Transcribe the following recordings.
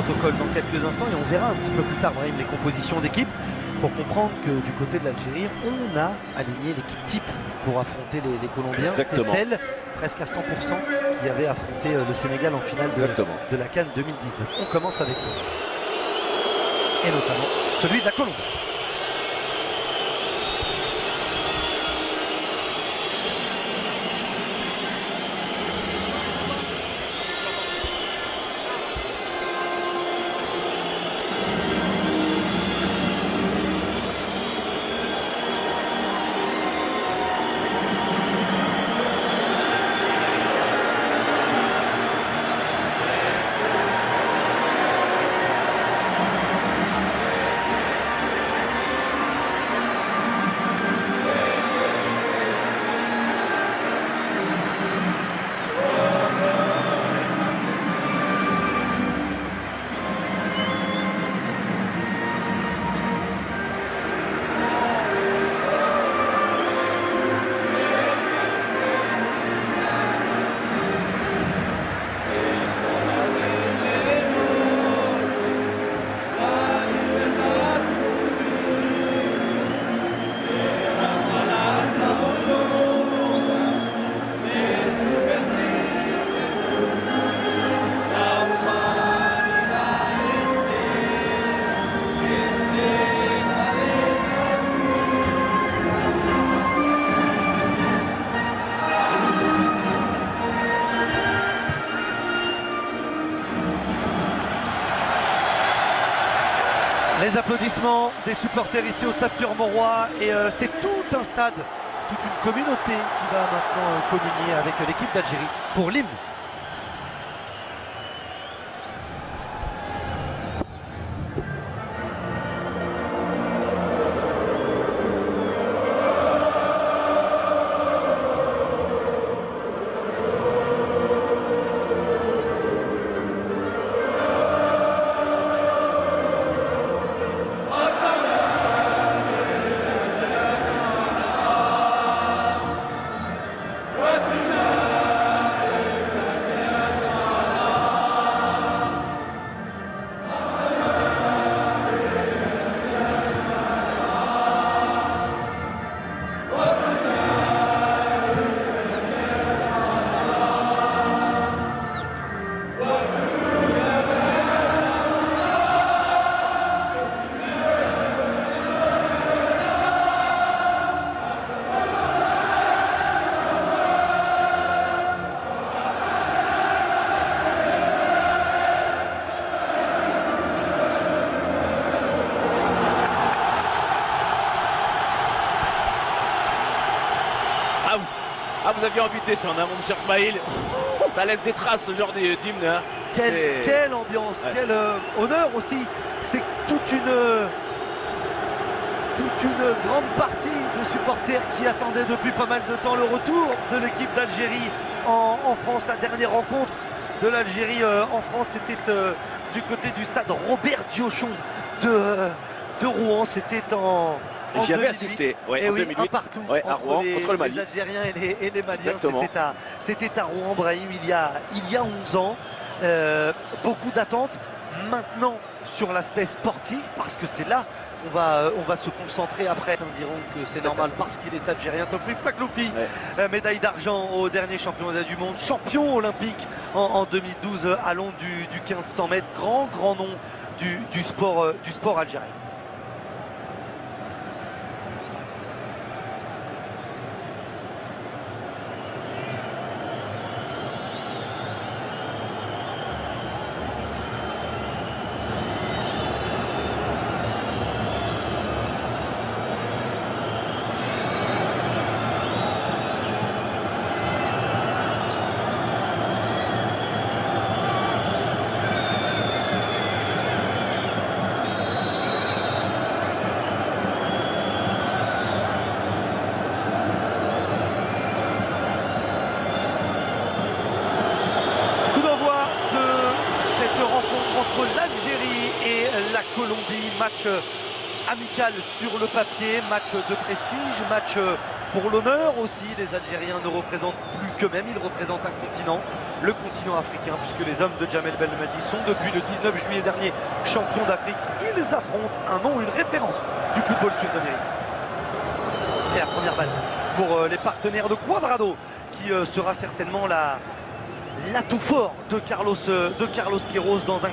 protocole dans quelques instants et on verra un petit peu plus tard, Brahim, les compositions d'équipe pour comprendre que du côté de l'Algérie, on a aligné l'équipe type pour affronter les Colombiens. C'est celle, presque à 100%, qui avait affronté le Sénégal en finale de la CAN 2019. On commence avec les et notamment celui de la Colombie. Les applaudissements des supporters ici au stade Pierre-Mauroy et c'est tout un stade, toute une communauté qui va maintenant communier avec l'équipe d'Algérie pour l'hymne. Ah, vous aviez envie de descendre, hein, mon cher Smaïl. Ça laisse des traces, ce genre d'hymne. Hein. Quelle ambiance, quel honneur aussi. C'est toute une grande partie de supporters qui attendaient depuis pas mal de temps le retour de l'équipe d'Algérie en France. La dernière rencontre de l'Algérie en France, c'était du côté du stade Robert Diochon de Rouen. C'était en J'y avais assisté, ouais, en oui, 2008, un partout à Rouen, contre le Mali. Les Algériens et les Maliens. C'était à Rouen, Brahim, il y a 11 ans. Beaucoup d'attentes maintenant sur l'aspect sportif, parce que c'est là on va se concentrer après. Certains diront que c'est normal parce qu'il est algérien. Taoufik Makhloufi, médaille d'argent au dernier championnat du monde, champion olympique en 2012 à Londres du 1500 mètres, grand nom du sport algérien. Colombie, match amical sur le papier, match de prestige, match pour l'honneur aussi. Les Algériens ne représentent plus qu'eux-mêmes, ils représentent un continent, le continent africain, puisque les hommes de Djamel Belmadi sont depuis le 19 juillet dernier champions d'Afrique. Ils affrontent un nom, une référence du football sud-américain. Et la première balle pour les partenaires de Cuadrado, qui sera certainement l'atout fort de Carlos Queiroz dans un 4-4-2.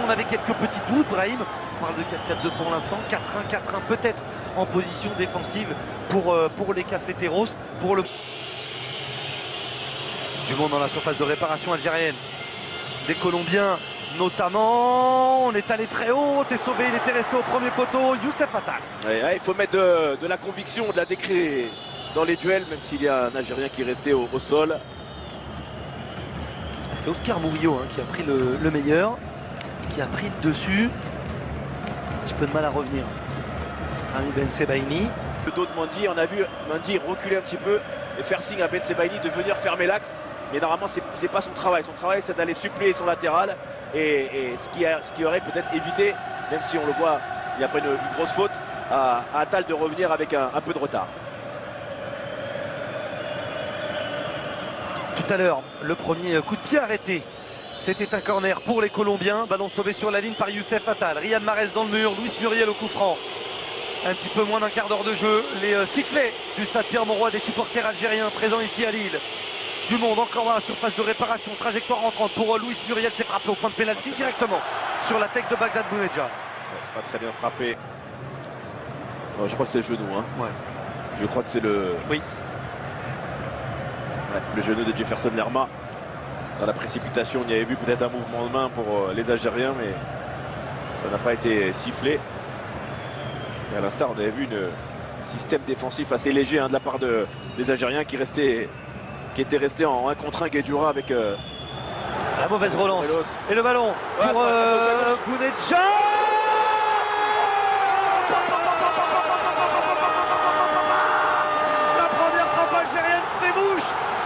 On avait quelques petits doutes, Brahim. On parle de 4-4-2 pour l'instant, 4-1, 4-1 peut-être en position défensive pour les Cafeteros. Du monde dans la surface de réparation algérienne. Des Colombiens notamment. On est allé très haut, c'est sauvé, il était resté au premier poteau. Youssef Attal. Ouais, il faut mettre de la conviction, de la décret dans les duels, même s'il y a un Algérien qui est resté au sol. C'est Oscar Murillo qui a pris le meilleur, qui a pris le dessus. Un petit peu de mal à revenir. Rami Ben Sebaini. Le dos de Mendy, on a vu Mendy reculer un petit peu et faire signe à Ben Sebaini de venir fermer l'axe. Mais normalement, c'est pas son travail. Son travail, c'est d'aller suppléer son latéral. Et ce qui aurait peut-être évité, même si on le voit, il n'y a pas une grosse faute, à Attal de revenir avec un peu de retard. Tout à l'heure, le premier coup de pied arrêté. C'était un corner pour les Colombiens. Ballon sauvé sur la ligne par Youssef Attal. Riyad Mahrez dans le mur. Luis Muriel au coup franc. Un petit peu moins d'un quart d'heure de jeu. Les sifflets du stade Pierre-Mauroy des supporters algériens présents ici à Lille. Du monde encore dans la surface de réparation. Trajectoire entrante pour Luis Muriel. C'est frappé au point de pénalty directement sur la tête de Bagdad Bounedjah. Ouais, c'est pas très bien frappé. Je crois que c'est le genou. Ouais. Je crois que c'est le... Oui. Ouais, le genou de Jefferson Lerma. Dans la précipitation, il y avait vu peut-être un mouvement de main pour les Algériens, mais ça n'a pas été sifflé. Et à l'instar, on avait vu un système défensif assez léger de la part des Algériens qui étaient restés en 1 contre 1 Guedjura avec... la mauvaise relance. Et le ballon pour Bounedjah.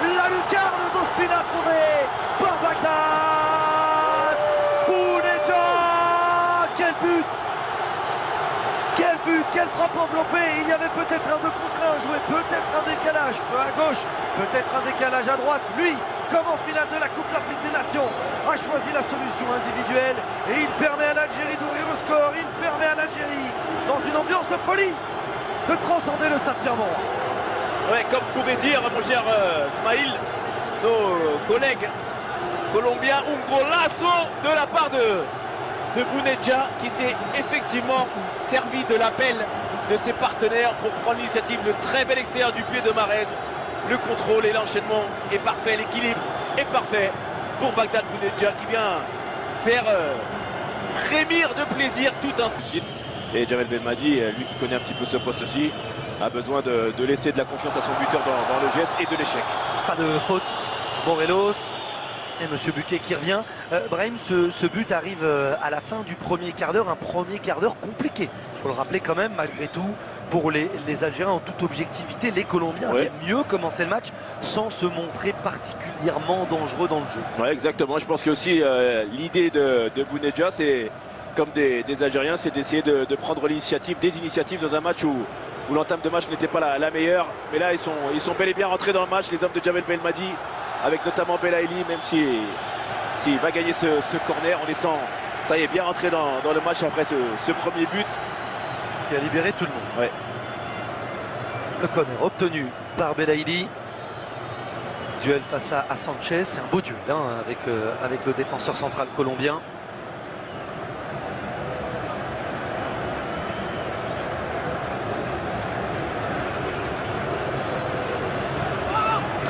La lucarne d'Ospina trouvée par Bagdad Bounedjah. Quel but! Quel but! Quelle frappe enveloppée! Il y avait peut-être un 2 contre 1 joué, peut-être un décalage, peu à gauche, peut-être un décalage à droite. Lui, comme en finale de la Coupe d'Afrique des Nations, a choisi la solution individuelle et il permet à l'Algérie d'ouvrir le score. Il permet à l'Algérie, dans une ambiance de folie, de transcender le stade Pierre-Mauroy. Ouais, comme pouvait dire mon cher Smaïl, nos collègues colombiens, un golazo de la part de Bounedjah qui s'est effectivement servi de l'appel de ses partenaires pour prendre l'initiative. Le très bel extérieur du pied de Mahrez. Le contrôle et l'enchaînement est parfait, l'équilibre est parfait pour Bagdad Bounedjah qui vient faire frémir de plaisir tout un suite. Et Djamel Belmadi, lui qui connaît un petit peu ce poste-ci, a besoin de laisser de la confiance à son buteur dans le geste et de l'échec. Pas de faute. Morelos et Monsieur Buquet qui revient. Brahim, ce but arrive à la fin du premier quart d'heure, un premier quart d'heure compliqué. Il faut le rappeler quand même, malgré tout, pour les Algériens en toute objectivité, les Colombiens avaient mieux commencé le match sans se montrer particulièrement dangereux dans le jeu. Ouais, exactement. Je pense que aussi l'idée de Bounedjah, c'est comme des Algériens, c'est d'essayer de prendre l'initiative, des initiatives dans un match où l'entame de match n'était pas la meilleure. Mais là, ils sont bel et bien rentrés dans le match, les hommes de Djamel Belmadi, avec notamment Belaïli, même s'il va gagner ce corner, on les sent, ça y est, bien rentré dans le match après ce premier but. Qui a libéré tout le monde. Ouais. Le corner obtenu par Belaïli. Duel face à Sanchez, c'est un beau duel avec le défenseur central colombien.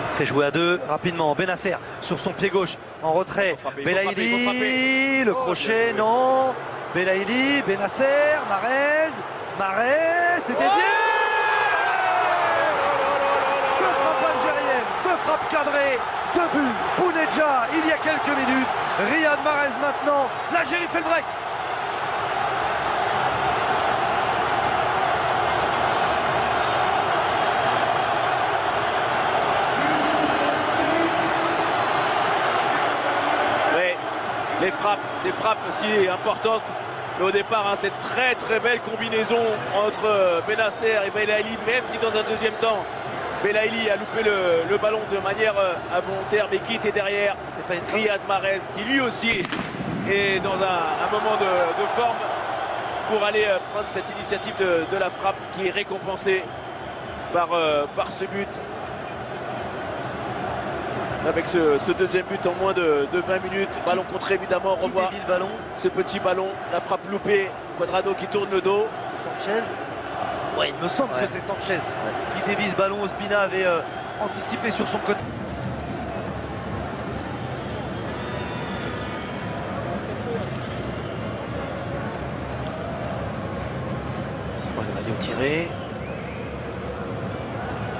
C'est joué à deux rapidement. Benasser sur son pied gauche en retrait. Belaïli, le crochet, non. Belaïli, Benasser, Mahrez, c'est dévié. Deux frappes algériennes, deux frappes cadrées, deux buts. Bounedjah il y a quelques minutes. Riyad Mahrez maintenant. L'Algérie fait le break. Les frappes, ces frappes si importantes Mais au départ, hein, cette très belle combinaison entre Bennacer et Belaïli, même si dans un deuxième temps, Belaïli a loupé le ballon de manière involontaire, mais qui était derrière Riyad Mahrez, qui lui aussi est dans un moment de forme pour aller prendre cette initiative de la frappe qui est récompensée par ce but. Avec ce deuxième but en moins de 20 minutes. Ballon contré évidemment, on revoit le ballon. Ce petit ballon, la frappe loupée, Cuadrado qui tourne le dos. C'est Sanchez. Ouais, il me semble que c'est Sanchez qui dévie ce ballon. Ospina avait anticipé sur son côté. Le maillot tiré.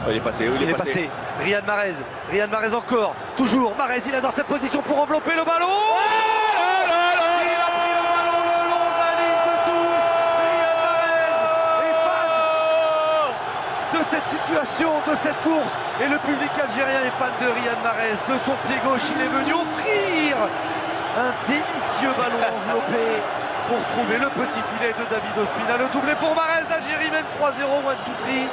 Oh, il est passé, il est passé. Riyad Mahrez encore. Toujours. Mahrez, il est dans cette position pour envelopper le ballon. Il a pris le ballon le long de la ligne de touche. Riyad Mahrez est fan de cette situation, de cette course. Et le public algérien est fan de Riyad Mahrez. De son pied gauche, il est venu offrir un délicieux ballon enveloppé pour trouver le petit filet de David Ospina. Le doublé pour Mahrez. L'Algérie mène 3-0. One, two, three.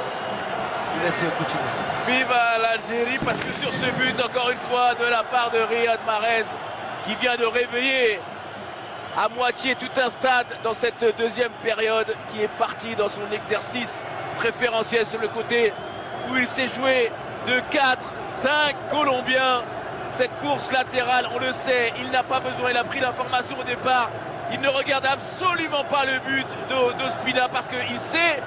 Vive l'Algérie, parce que sur ce but, encore une fois, de la part de Riyad Mahrez, qui vient de réveiller à moitié tout un stade dans cette deuxième période, qui est parti dans son exercice préférentiel sur le côté, où il s'est joué de 4-5 Colombiens. Cette course latérale, on le sait, il n'a pas besoin, il a pris l'information au départ, il ne regarde absolument pas le but d'Ospina, parce qu'il sait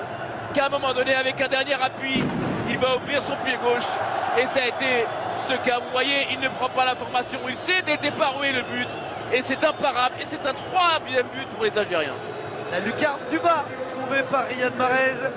qu'à un moment donné, avec un dernier appui, il va ouvrir son pied gauche. Et ça a été ce cas. Vous voyez, il ne prend pas l'information. Il sait dès le départ où est le but. Et c'est imparable. Et c'est un 3e but pour les Algériens. La lucarne du bas, trouvée par Riyad Mahrez.